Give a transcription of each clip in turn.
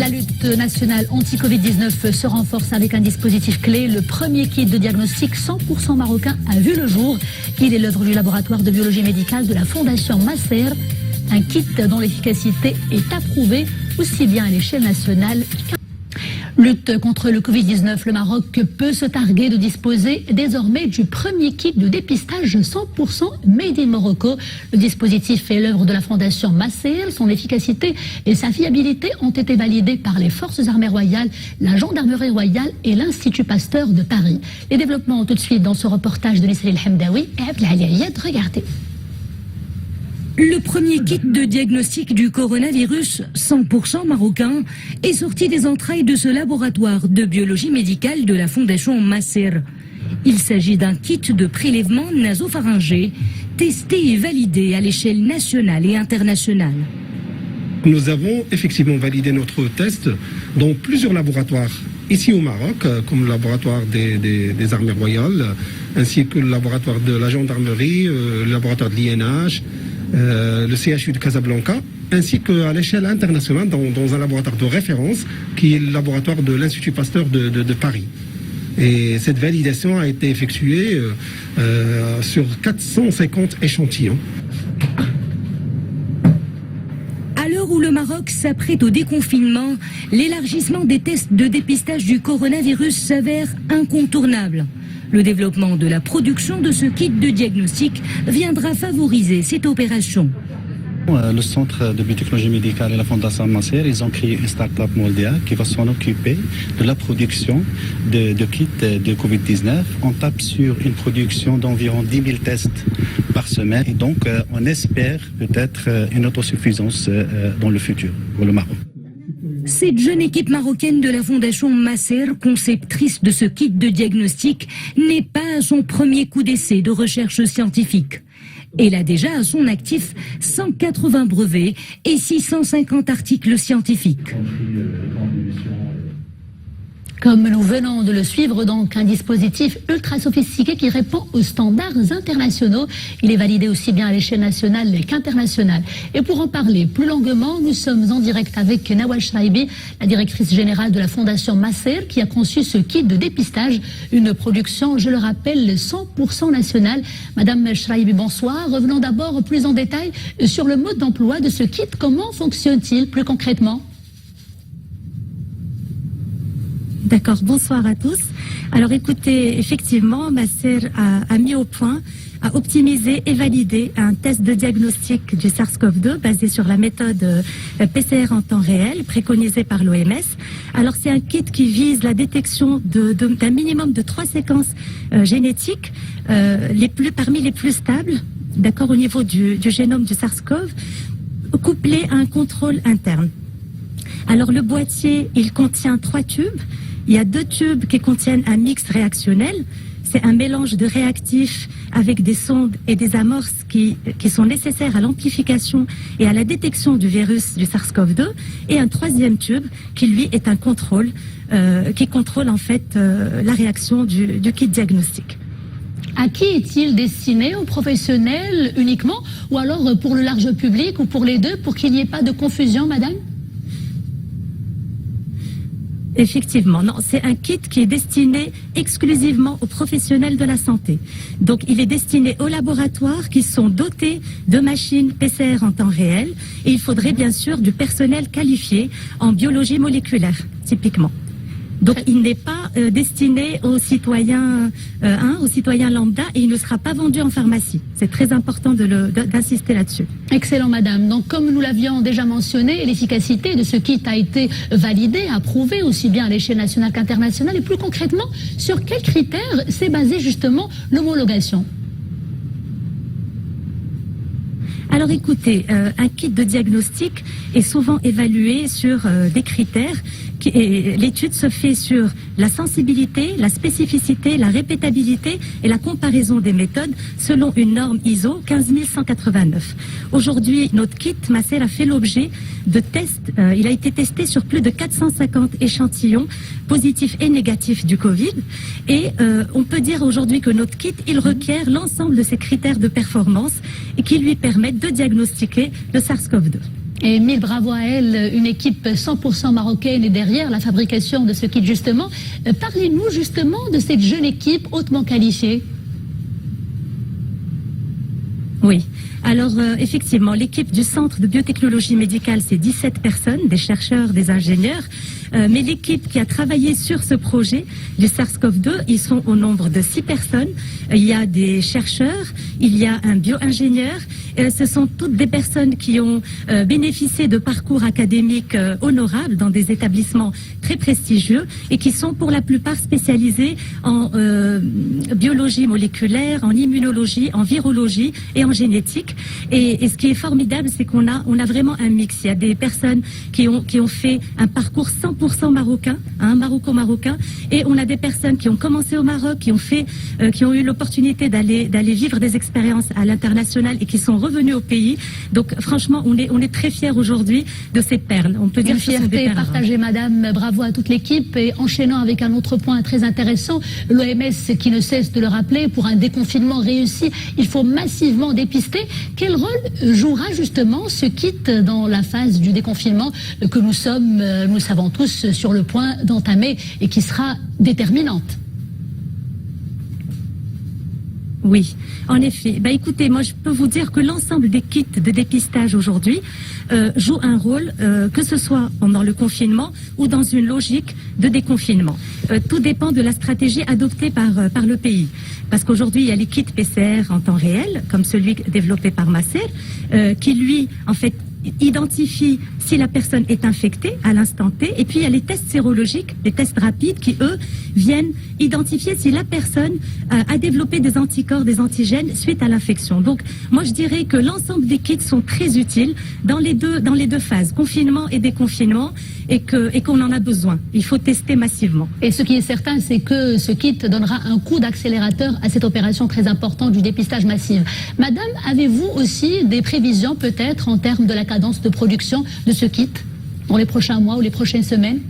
La lutte nationale anti-Covid-19 se renforce avec un dispositif clé. Le premier kit de diagnostic 100% marocain a vu le jour. Il est l'œuvre du laboratoire de biologie médicale de la Fondation Masser. Un kit dont l'efficacité est approuvée aussi bien à l'échelle nationale qu'à lutte contre le Covid-19, le Maroc peut se targuer de disposer désormais du premier kit de dépistage 100% made in Morocco. Le dispositif est l'œuvre de la Fondation Masser. Son efficacité et sa fiabilité ont été validées par les forces armées royales, la gendarmerie royale et l'Institut Pasteur de Paris. Les développements tout de suite dans ce reportage de Nisri El-Hamdaoui et Abdelali Ayed. Regardez. Le premier kit de diagnostic du coronavirus 100% marocain est sorti des entrailles de ce laboratoire de biologie médicale de la Fondation Masser. Il s'agit d'un kit de prélèvement nasopharyngé testé et validé à l'échelle nationale et internationale. Nous avons effectivement validé notre test dans plusieurs laboratoires ici au Maroc, comme le laboratoire des armées royales, ainsi que le laboratoire de la gendarmerie, le laboratoire de l'INH, le CHU de Casablanca, ainsi qu'à l'échelle internationale dans un laboratoire de référence qui est le laboratoire de l'Institut Pasteur de Paris. Et cette validation a été effectuée sur 450 échantillons. À l'heure où le Maroc s'apprête au déconfinement, l'élargissement des tests de dépistage du coronavirus s'avère incontournable. Le développement de la production de ce kit de diagnostic viendra favoriser cette opération. Le centre de biotechnologie médicale et la Fondation Masser, ils ont créé une start-up mondiale qui va s'en occuper de la production de kits de Covid-19. On tape sur une production d'environ 10 000 tests par semaine. Et donc, on espère peut-être une autosuffisance dans le futur pour le Maroc. Cette jeune équipe marocaine de la Fondation Masser, conceptrice de ce kit de diagnostic, n'est pas à son premier coup d'essai de recherche scientifique. Elle a déjà à son actif 180 brevets et 650 articles scientifiques. Comme nous venons de le suivre, donc un dispositif ultra sophistiqué qui répond aux standards internationaux. Il est validé aussi bien à l'échelle nationale qu'internationale. Et pour en parler plus longuement, nous sommes en direct avec Nawal Shraibi, la directrice générale de la Fondation Masser, qui a conçu ce kit de dépistage, une production, je le rappelle, 100% nationale. Madame Shraibi, bonsoir. Revenons d'abord plus en détail sur le mode d'emploi de ce kit. Comment fonctionne-t-il plus concrètement ? D'accord, bonsoir à tous. Alors écoutez, effectivement, Masser a mis au point, a optimisé et validé un test de diagnostic du SARS-CoV-2 basé sur la méthode PCR en temps réel préconisée par l'OMS. Alors c'est un kit qui vise la détection d'un minimum de 3 séquences génétiques, parmi les plus stables, d'accord, au niveau du génome du SARS-CoV, couplé à un contrôle interne. Alors le boîtier, il contient 3 tubes. Il y a 2 tubes qui contiennent un mix réactionnel. C'est un mélange de réactifs avec des sondes et des amorces qui sont nécessaires à l'amplification et à la détection du virus du SARS-CoV-2. Et un 3e tube qui, lui, est un contrôle, qui contrôle en fait la réaction du kit diagnostic. À qui est-il destiné? Aux professionnels uniquement ou alors pour le large public ou pour les deux, pour qu'il n'y ait pas de confusion, madame? Effectivement, non, c'est un kit qui est destiné exclusivement aux professionnels de la santé. Donc, il est destiné aux laboratoires qui sont dotés de machines PCR en temps réel et il faudrait bien sûr du personnel qualifié en biologie moléculaire, typiquement. Donc, il n'est pas destiné aux citoyens, aux citoyens lambda et il ne sera pas vendu en pharmacie. C'est très important d'insister là-dessus. Excellent, madame. Donc, comme nous l'avions déjà mentionné, l'efficacité de ce kit a été validée, approuvée aussi bien à l'échelle nationale qu'internationale. Et plus concrètement, sur quels critères s'est basée justement l'homologation? Alors écoutez, un kit de diagnostic est souvent évalué sur des critères. L'étude se fait sur la sensibilité, la spécificité, la répétabilité et la comparaison des méthodes selon une norme ISO 15189. Aujourd'hui, notre kit Masser a fait l'objet de tests. Il a été testé sur plus de 450 échantillons positifs et négatifs du Covid. Et on peut dire aujourd'hui que notre kit, il requiert l'ensemble de ces critères de performance et qui lui permettent de diagnostiquer le SARS-CoV-2. Et mille bravo à elle, une équipe 100% marocaine est derrière la fabrication de ce kit justement. Parlez-nous justement de cette jeune équipe hautement qualifiée. Oui. Alors, effectivement, l'équipe du Centre de biotechnologie médicale, c'est 17 personnes, des chercheurs, des ingénieurs. Mais l'équipe qui a travaillé sur ce projet du SARS-CoV-2, ils sont au nombre de 6 personnes. Il y a des chercheurs, il y a un bio-ingénieur. Ce sont toutes des personnes qui ont bénéficié de parcours académiques honorables dans des établissements très prestigieux et qui sont pour la plupart spécialisés en biologie moléculaire, en immunologie, en virologie et en génétique. Et ce qui est formidable, c'est qu'on a vraiment un mix. Il y a des personnes qui ont fait un parcours 100% marocain, maroco-marocain, et on a des personnes qui ont commencé au Maroc, qui ont eu l'opportunité d'aller vivre des expériences à l'international et qui sont revenus au pays. Donc franchement, on est très fiers aujourd'hui de ces perles. On peut dire une que ce sont des fierté perles. partagée, madame. Bravo à toute l'équipe. Et enchaînant avec un autre point très intéressant, l'OMS qui ne cesse de le rappeler, pour un déconfinement réussi, il faut massivement dépister. Quel rôle jouera justement ce kit dans la phase du déconfinement que nous savons tous sur le point d'entamer et qui sera déterminante? Oui, en effet. Écoutez, moi je peux vous dire que l'ensemble des kits de dépistage aujourd'hui jouent un rôle, que ce soit pendant le confinement ou dans une logique de déconfinement. Tout dépend de la stratégie adoptée par le pays. Parce qu'aujourd'hui, il y a les kits PCR en temps réel, comme celui développé par Macer, qui lui, en fait, identifie si la personne est infectée à l'instant T. Et puis il y a les tests sérologiques, les tests rapides qui, eux, viennent identifier si la personne a développé des anticorps, des antigènes suite à l'infection. Donc moi je dirais que l'ensemble des kits sont très utiles dans les deux phases, confinement et déconfinement, et qu'on en a besoin. Il faut tester massivement. Et ce qui est certain, c'est que ce kit donnera un coup d'accélérateur à cette opération très importante du dépistage massif. Madame, avez-vous aussi des prévisions peut-être en termes de la cadence de production de ce kit dans les prochains mois ou les prochaines semaines?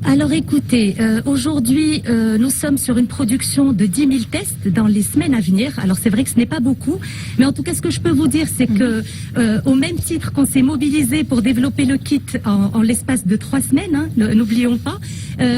Alors écoutez, aujourd'hui nous sommes sur une production de 10 000 tests dans les semaines à venir. Alors c'est vrai que ce n'est pas beaucoup, mais en tout cas ce que je peux vous dire, c'est que au même titre qu'on s'est mobilisé pour développer le kit en l'espace de 3 semaines, n'oublions pas,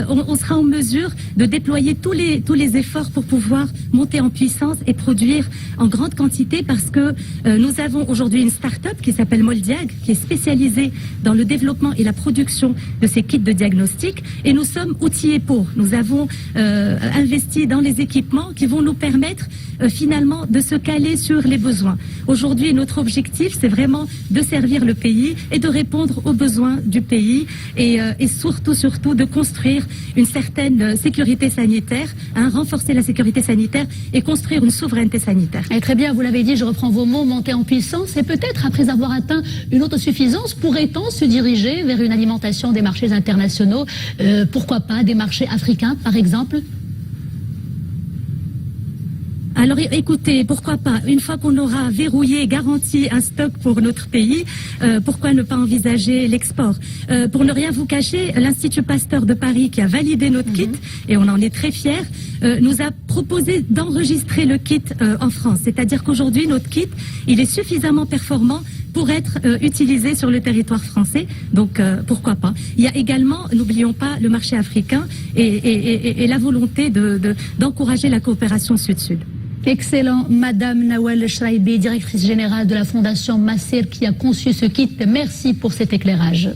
on sera en mesure de déployer tous les efforts pour pouvoir monter en puissance et produire en grande quantité, parce que nous avons aujourd'hui une start-up qui s'appelle Moldiag, qui est spécialisée dans le développement et la production de ces kits de diagnostic. Et nous sommes outillés pour. Nous avons investi dans les équipements qui vont nous permettre finalement de se caler sur les besoins. Aujourd'hui, notre objectif, c'est vraiment de servir le pays et de répondre aux besoins du pays et surtout de construire une certaine sécurité sanitaire, renforcer la sécurité sanitaire et construire une souveraineté sanitaire. Et très bien, vous l'avez dit, je reprends vos mots, monter en puissance, et peut-être après avoir atteint une autosuffisance, pourrait-on se diriger vers une alimentation des marchés internationaux, pourquoi pas des marchés africains par exemple? Alors écoutez, pourquoi pas, une fois qu'on aura verrouillé et garanti un stock pour notre pays, pourquoi ne pas envisager l'export? Pour ne rien vous cacher, l'Institut Pasteur de Paris, qui a validé notre kit, et on en est très fiers, nous a proposé d'enregistrer le kit en France. C'est-à-dire qu'aujourd'hui, notre kit, il est suffisamment performant pour être utilisé sur le territoire français. Donc pourquoi pas. Il y a également, n'oublions pas, le marché africain et la volonté d'encourager la coopération sud-sud. Excellent. Madame Nawal Shraibi, directrice générale de la Fondation Macer, qui a conçu ce kit. Merci pour cet éclairage.